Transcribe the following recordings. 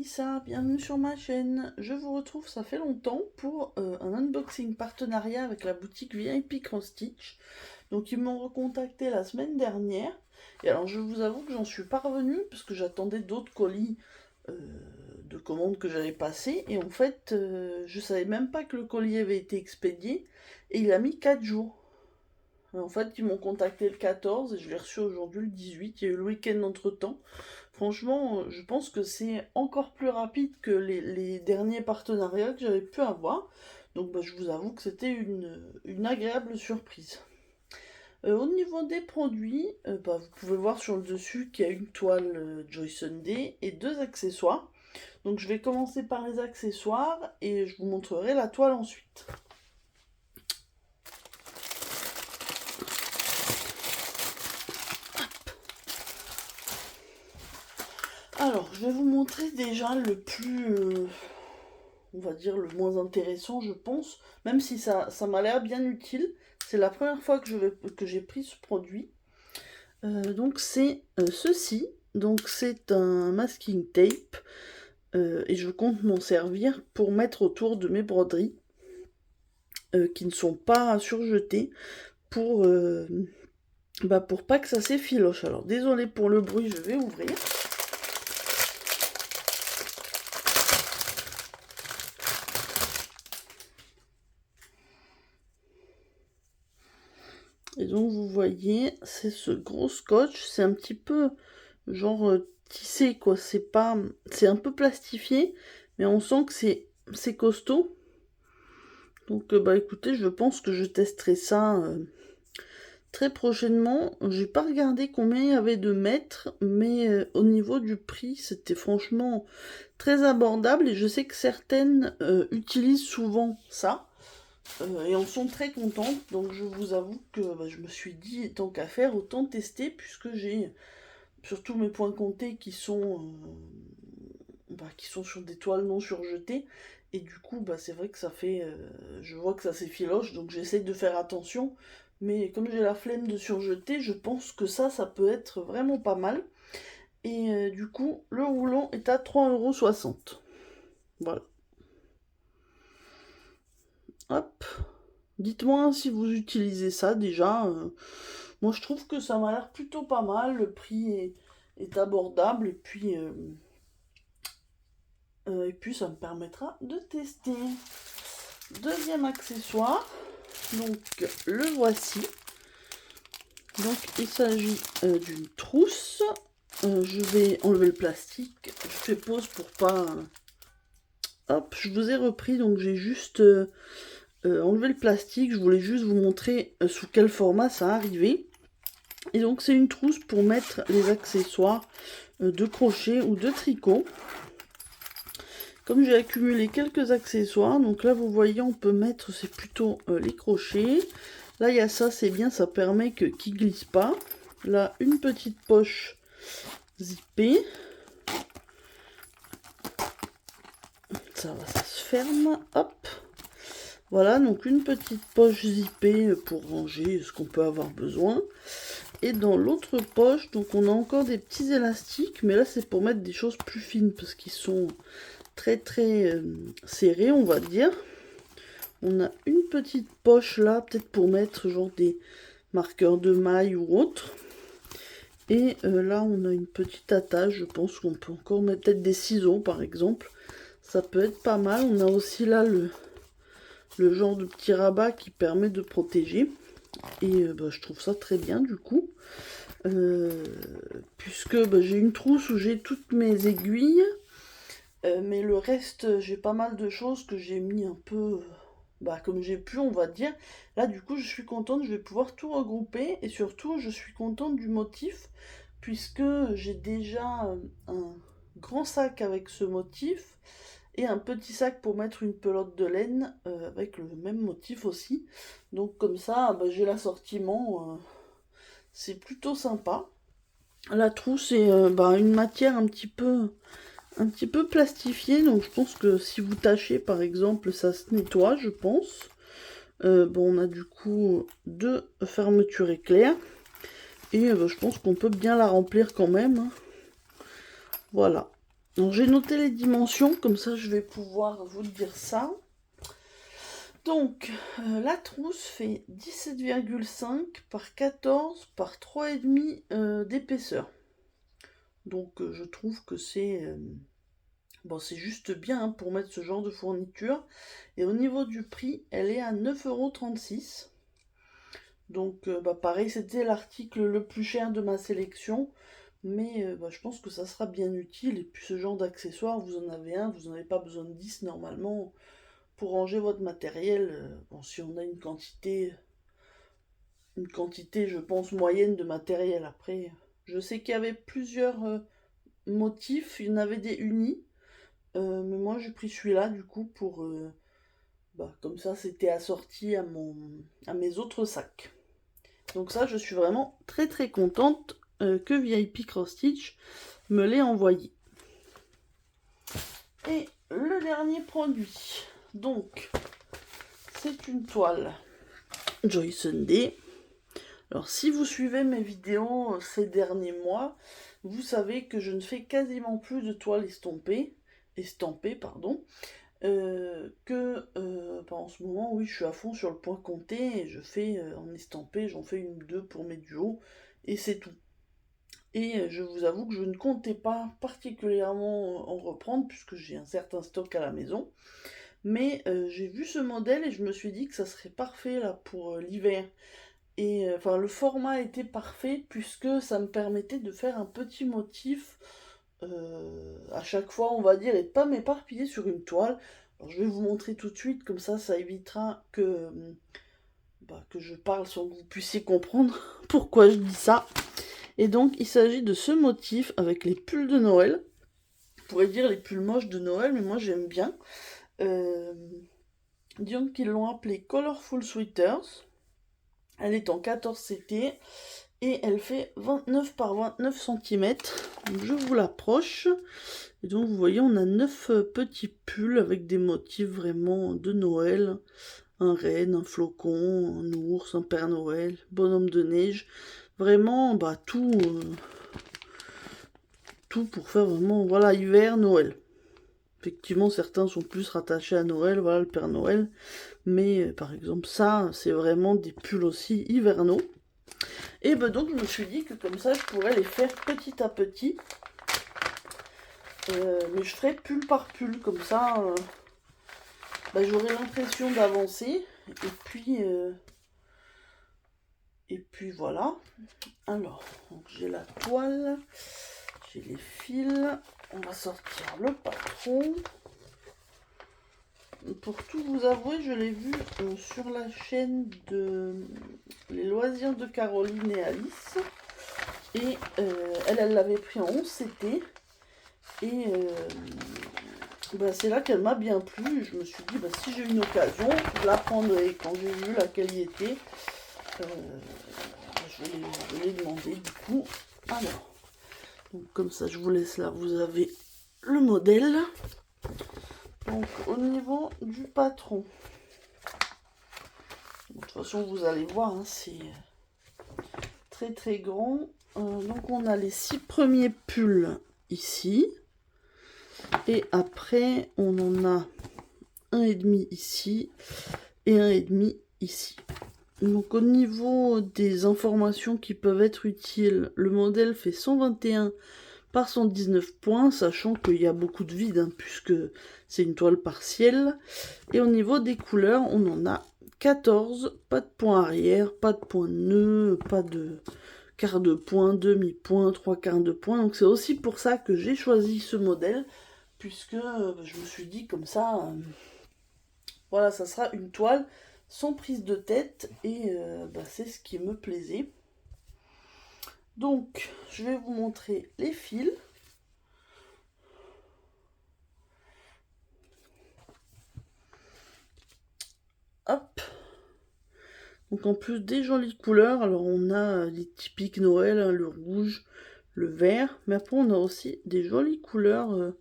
Mélissa, bienvenue sur ma chaîne. Je vous retrouve, ça fait longtemps, pour un unboxing partenariat avec la boutique VIP Cross Stitch. Donc ils m'ont recontacté la semaine dernière. Et alors je vous avoue que j'en suis pas revenue parce que j'attendais d'autres colis de commandes que j'avais passées. Et en fait, je savais même pas que le colis avait été expédié. Et il a mis 4 jours. En fait, ils m'ont contacté le 14 et je l'ai reçu aujourd'hui le 18. Il y a eu le week-end entre-temps. Franchement, je pense que c'est encore plus rapide que les derniers partenariats que j'avais pu avoir. Donc je vous avoue que c'était une agréable surprise. Au niveau des produits, vous pouvez voir sur le dessus qu'il y a une toile Joy Sunday et deux accessoires. Donc je vais commencer par les accessoires et je vous montrerai la toile ensuite. Alors, je vais vous montrer déjà le plus, on va dire le moins intéressant, je pense, même si ça m'a l'air bien utile. C'est la première fois que j'ai pris ce produit. Donc c'est ceci. Donc c'est un masking tape. Et je compte m'en servir pour mettre autour de mes broderies qui ne sont pas surjetées pour pas que ça s'effiloche. Alors désolé pour le bruit, je vais ouvrir. Et donc vous voyez, c'est ce gros scotch, c'est un petit peu genre tissé quoi, c'est un peu plastifié, mais on sent que c'est costaud. Donc écoutez, je pense que je testerai ça très prochainement. J'ai pas regardé combien il y avait de mètres, mais au niveau du prix, c'était franchement très abordable et je sais que certaines utilisent souvent ça. Et en sont très contentes, donc je vous avoue que je me suis dit, tant qu'à faire, autant tester, puisque j'ai surtout mes points comptés qui sont sur des toiles non surjetées, et du coup c'est vrai que ça fait, je vois que ça s'effiloche, donc j'essaie de faire attention, mais comme j'ai la flemme de surjeter, je pense que ça peut être vraiment pas mal, et du coup le rouleau est à 3,60 €. Voilà. Hop. Dites-moi si vous utilisez ça déjà. Moi je trouve que ça m'a l'air plutôt pas mal. Le prix est abordable et puis ça me permettra de tester. Deuxième accessoire. Donc le voici. Donc il s'agit d'une trousse. Je vais enlever le plastique. Je fais pause pour pas... Hop, je vous ai repris. Donc j'ai juste... enlever le plastique, je voulais juste vous montrer sous quel format ça arrivait. Et donc c'est une trousse pour mettre les accessoires de crochet ou de tricot. Comme j'ai accumulé quelques accessoires, donc là vous voyez on peut mettre, c'est plutôt les crochets. Là il y a ça, c'est bien, ça permet qu'ils glissent pas. Là une petite poche zippée. Ça se ferme, hop. Voilà, donc une petite poche zippée pour ranger ce qu'on peut avoir besoin. Et dans l'autre poche, donc on a encore des petits élastiques, mais là c'est pour mettre des choses plus fines parce qu'ils sont très serrés, on va dire. On a une petite poche là, peut-être pour mettre genre des marqueurs de maille ou autre. Et là on a une petite attache, je pense qu'on peut encore mettre peut-être des ciseaux par exemple. Ça peut être pas mal. On a aussi là le genre de petit rabat qui permet de protéger. Et je trouve ça très bien du coup. Puisque j'ai une trousse où j'ai toutes mes aiguilles. Mais le reste, j'ai pas mal de choses que j'ai mis un peu comme j'ai pu, on va dire. Là, du coup, je suis contente, je vais pouvoir tout regrouper. Et surtout, je suis contente du motif, puisque j'ai déjà un grand sac avec ce motif et un petit sac pour mettre une pelote de laine avec le même motif aussi. Donc comme ça, j'ai l'assortiment. C'est plutôt sympa. La trousse est une matière un petit peu plastifiée, donc je pense que si vous tâchez par exemple, ça se nettoie, je pense. On a du coup deux fermetures éclairs. Et je pense qu'on peut bien la remplir quand même. Voilà. Donc j'ai noté les dimensions, comme ça je vais pouvoir vous dire ça. Donc la trousse fait 17,5 par 14 par 3,5 d'épaisseur. Donc je trouve que c'est bon, c'est juste bien hein, pour mettre ce genre de fourniture. Et au niveau du prix, elle est à 9,36 €. Donc pareil, c'était l'article le plus cher de ma sélection. Mais je pense que ça sera bien utile. Et puis ce genre d'accessoires, vous en avez un, vous n'en avez pas besoin de 10 normalement pour ranger votre matériel. Bon, si on a une quantité, je pense, moyenne de matériel. Après, je sais qu'il y avait plusieurs motifs, il y en avait des unis. Mais moi j'ai pris celui-là du coup pour comme ça c'était assorti à mes autres sacs. Donc ça je suis vraiment très très contente que VIP Cross Stitch me l'ait envoyé. Et le dernier produit, donc c'est une toile Joy Sunday. Alors si vous suivez mes vidéos ces derniers mois, vous savez que je ne fais quasiment plus de toiles estampées, en ce moment, oui, je suis à fond sur le point compté et je fais en estampé, j'en fais une ou deux pour mes duos et c'est tout. Et je vous avoue que je ne comptais pas particulièrement en reprendre puisque j'ai un certain stock à la maison. Mais j'ai vu ce modèle et je me suis dit que ça serait parfait là pour l'hiver. Et enfin, le format était parfait puisque ça me permettait de faire un petit motif à chaque fois, on va dire, et de pas m'éparpiller sur une toile. Alors, je vais vous montrer tout de suite, comme ça évitera que je parle sans que vous puissiez comprendre pourquoi je dis ça. Et donc, il s'agit de ce motif avec les pulls de Noël. On pourrait dire les pulls moches de Noël, mais moi j'aime bien. Disons qu'ils l'ont appelé Colorful Sweaters. Elle est en 14 CT et elle fait 29 par 29 cm. Donc je vous l'approche. Et donc vous voyez, on a 9 petits pulls avec des motifs vraiment de Noël. Un renne, un flocon, un ours, un Père Noël, bonhomme de neige. Vraiment, tout pour faire vraiment, voilà, hiver, Noël. Effectivement, certains sont plus rattachés à Noël, voilà, le Père Noël. Mais par exemple, ça, c'est vraiment des pulls aussi hivernaux. Et donc, je me suis dit que comme ça, je pourrais les faire petit à petit. Mais je ferai pull par pull, comme ça, j'aurai l'impression d'avancer. Et puis voilà. Alors, j'ai la toile, j'ai les fils. On va sortir le patron. Pour tout vous avouer, je l'ai vu sur la chaîne de Les Loisirs de Caroline et Alice. Et elle l'avait pris en 11 CT. Et c'est là qu'elle m'a bien plu. Je me suis dit, si j'ai une occasion, je la prendrai. Quand j'ai vu laquelle y était, je l'ai demandé du coup. Alors, donc comme ça, je vous laisse là. Vous avez le modèle. Donc au niveau du patron, de toute façon vous allez voir, hein, c'est très très grand. Donc on a les 6 premiers pulls ici. Et après on en a un et demi ici et un et demi ici. Donc au niveau des informations qui peuvent être utiles, le modèle fait 121 par 119 points, sachant qu'il y a beaucoup de vide, hein, puisque c'est une toile partielle. Et au niveau des couleurs, on en a 14, pas de point arrière, pas de point de nœud, pas de quart de point, demi-point, 3/4 de point. Donc c'est aussi pour ça que j'ai choisi ce modèle, puisque je me suis dit comme ça, voilà, ça sera une toile sans prise de tête, et c'est ce qui me plaisait. Donc, je vais vous montrer les fils. Hop. Donc en plus des jolies couleurs, alors on a les typiques Noël, hein, le rouge, le vert, mais après on a aussi des jolies couleurs un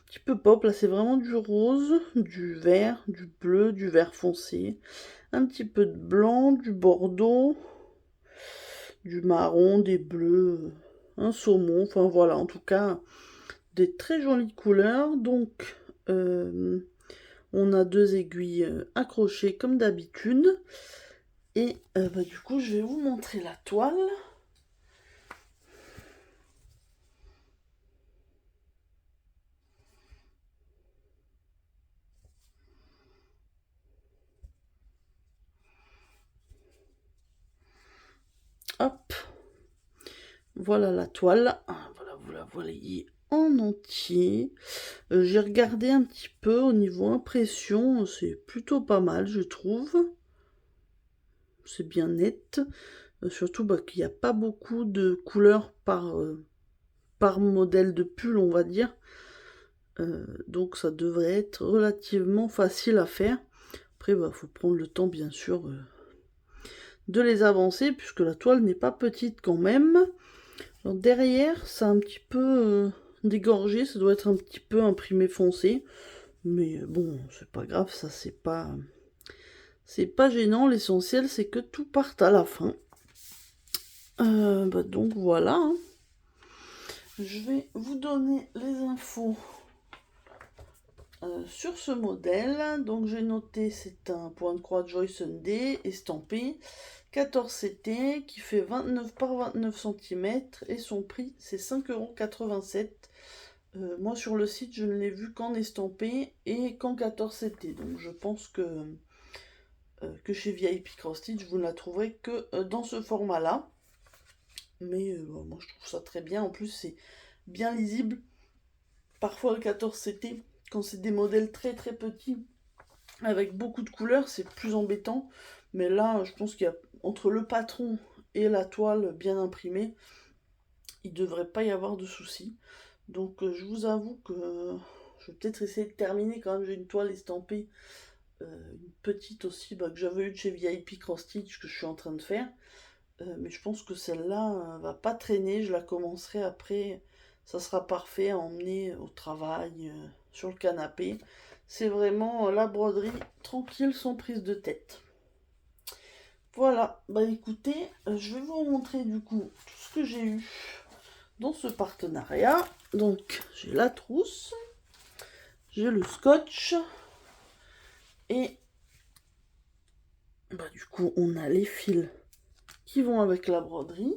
petit peu pop. Là c'est vraiment du rose, du vert, du bleu, du vert foncé, un petit peu de blanc, du bordeaux, du marron, des bleus, un saumon, enfin voilà, en tout cas des très jolies couleurs. Donc, on a 2 aiguilles accrochées comme d'habitude. Et du coup, je vais vous montrer la toile. Hop, voilà la toile. Voilà, vous la voyez en entier. J'ai regardé un petit peu au niveau impression, c'est plutôt pas mal, je trouve. C'est bien net. Surtout qu'il n'y a pas beaucoup de couleurs par modèle de pull, on va dire. Donc ça devrait être relativement facile à faire. Après, faut prendre le temps, bien sûr, de les avancer, puisque la toile n'est pas petite quand même. Alors, derrière, c'est un petit peu dégorgé, ça doit être un petit peu imprimé foncé. Mais bon, c'est pas grave, ça c'est pas gênant. L'essentiel, c'est que tout parte à la fin. Donc voilà. Hein. Je vais vous donner les infos sur ce modèle. Donc j'ai noté, c'est un point de croix Joy Sunday estampé 14 CT qui fait 29 par 29 cm et son prix c'est 5,87 €. Moi sur le site je ne l'ai vu qu'en estampé et qu'en 14 CT. Donc je pense que chez VIP Cross Stitch vous ne la trouverez que dans ce format là. Mais moi je trouve ça très bien. En plus c'est bien lisible. Parfois le 14 CT, quand c'est des modèles très très petits, avec beaucoup de couleurs, c'est plus embêtant. Mais là, je pense qu'il y a entre le patron et la toile bien imprimée, il ne devrait pas y avoir de soucis. Donc je vous avoue que je vais peut-être essayer de terminer quand même. J'ai une toile estampée, une petite aussi, que j'avais eue de chez VIP Cross Stitch que je suis en train de faire. Mais je pense que celle-là va pas traîner. Je la commencerai après. Ça sera parfait à emmener au travail, sur le canapé. C'est vraiment la broderie tranquille, sans prise de tête. Voilà, écoutez, je vais vous montrer du coup tout ce que j'ai eu dans ce partenariat. Donc j'ai la trousse, j'ai le scotch et du coup on a les fils qui vont avec la broderie.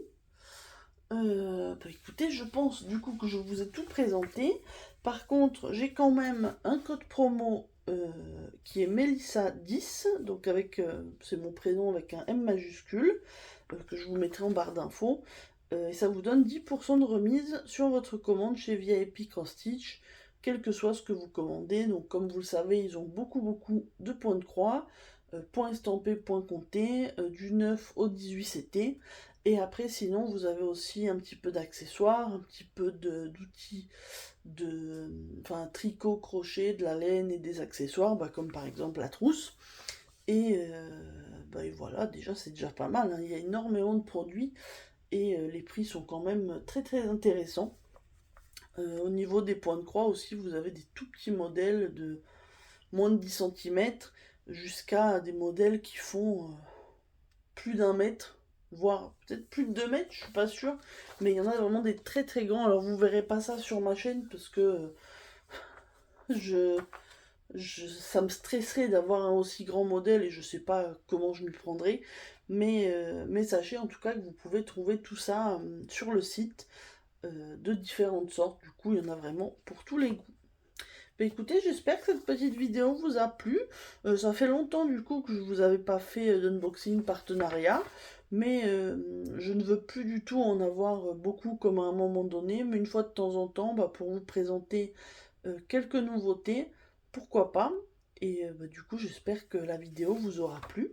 Écoutez, je pense du coup que je vous ai tout présenté. Par contre, j'ai quand même un code promo qui est Melissa 10, donc c'est mon prénom avec un M majuscule, que je vous mettrai en barre d'infos. Et ça vous donne 10% de remise sur votre commande chez VIP Cross Stitch, quel que soit ce que vous commandez. Donc comme vous le savez, ils ont beaucoup de points de croix, points estampés, points comptés, du 9 au 18 CT. Et après, sinon, vous avez aussi un petit peu d'accessoires, un petit peu d'outils tricot, crochet, de la laine et des accessoires, comme par exemple la trousse. Et voilà, déjà, c'est déjà pas mal. Hein. Il y a énormément de produits et les prix sont quand même très très intéressants. Au niveau des points de croix aussi, vous avez des tout petits modèles de moins de 10 cm jusqu'à des modèles qui font plus d'1 mètre, voire peut-être plus de 2 mètres, je suis pas sûre, mais il y en a vraiment des très très grands. Alors vous verrez pas ça sur ma chaîne parce que ça me stresserait d'avoir un aussi grand modèle et je sais pas comment je m'y prendrais, mais sachez en tout cas que vous pouvez trouver tout ça sur le site de différentes sortes. Du coup il y en a vraiment pour tous les goûts. Écoutez, j'espère que cette petite vidéo vous a plu. Ça fait longtemps du coup que je vous avais pas fait d'unboxing partenariat, mais je ne veux plus du tout en avoir beaucoup comme à un moment donné, mais une fois de temps en temps, pour vous présenter quelques nouveautés, pourquoi pas. Et du coup, j'espère que la vidéo vous aura plu.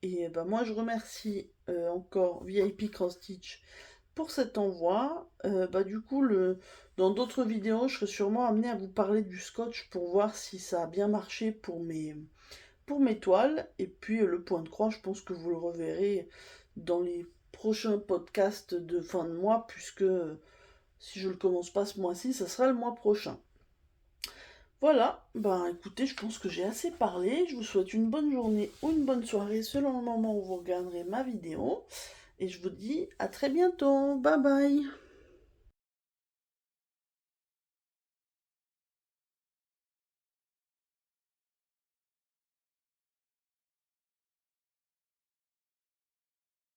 Et moi, je remercie encore VIP Cross Stitch pour cet envoi. Du coup, dans d'autres vidéos, je serai sûrement amenée à vous parler du scotch pour voir si ça a bien marché pour mes toiles. Et puis le point de croix, je pense que vous le reverrez dans les prochains podcasts de fin de mois, puisque si je le commence pas ce mois-ci, ça sera le mois prochain. Voilà, écoutez, je pense que j'ai assez parlé. Je vous souhaite une bonne journée ou une bonne soirée selon le moment où vous regarderez ma vidéo. Et je vous dis à très bientôt. Bye bye.